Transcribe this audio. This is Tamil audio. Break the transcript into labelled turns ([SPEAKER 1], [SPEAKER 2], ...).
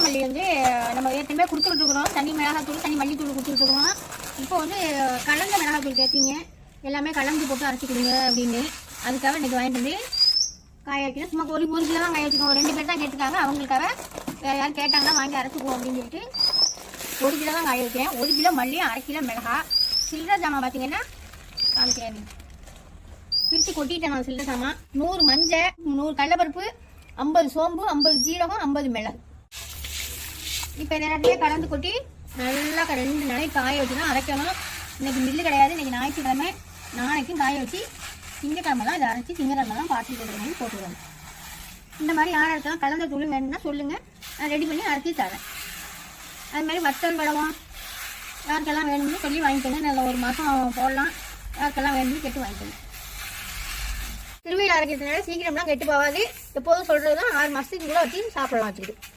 [SPEAKER 1] மல்லி வந்து நம்ம ஏற்கனவே கொடுத்துட்ருக்குறோம். தனி மிளகாத்தூள், தனி மல்லித்தூள் கொடுத்துட்ருக்குறோம். இப்போ வந்து கலந்த மிளகாத்தூள் கேட்பீங்க, எல்லாமே கலந்து போட்டு அரைச்சி கொடுங்க அப்படின்னு. அதுக்காக இன்றைக்கி வாங்கிட்டு வந்து காய வைக்கணும். சும்மா ஒரு கிலோ தான் காய வச்சுக்கோங்க. 2 பேர் தான் கேட்டுருக்காங்க. அவங்களுக்காக வேறு யாரும் கேட்டாங்கன்னா வாங்கி அரைச்சிக்குவோம் அப்படின்னு சொல்லிட்டு 1 கிலோ தான் காய வைக்கிறேன். 1 கிலோ மல்லி, 1/2 கிலோ மிளகா. சில்லறை ஜாமான் பார்த்தீங்கன்னா காமிக்கிறேன், பிரித்து கொட்டிட்டேன் நான். சில்லறை ஜாமான் 100 மஞ்சள், 100 கடலைப்பருப்பு, 50 சோம்பு, 50 ஜீரகம், 50 மிளகு. இப்போ இந்த நேரத்துலேயே கலந்து கொட்டி நல்லா 2 நாளைக்கு காய வச்சு தான் அரைக்கணும். இன்றைக்கி மில்லு கிடையாது, இன்றைக்கி ஞாயிற்றுக்கிழமை. நாளைக்கும் காய வச்சு திங்கக்கிழமை தான் இதை அரைச்சி திங்கக்கிழமை தான் பாட்டில் போட்டுருக்கணும் போட்டுருவாங்க. இந்த மாதிரி யார் இடத்துல கலந்த தூள் வேணும்னா சொல்லுங்கள், நான் ரெடி பண்ணி அரைச்சி தரேன். அது மாதிரி வத்தல் பழம் யாருக்கெல்லாம் வேணும்னு சொல்லி வாங்கிக்கோங்க. நல்ல 1 மாதம் போடலாம். யாருக்கெல்லாம் வேணும்னு கேட்டு வாங்கிக்கோங்க. திருவையில் அரைக்கிறதுனால சீக்கிரம்லாம் கெட்டு போகாது. எப்போதும் சொல்கிறது தான் 6 மாதத்துக்கு கூட வச்சு சாப்பிடலாம் வச்சுக்கிட்டு.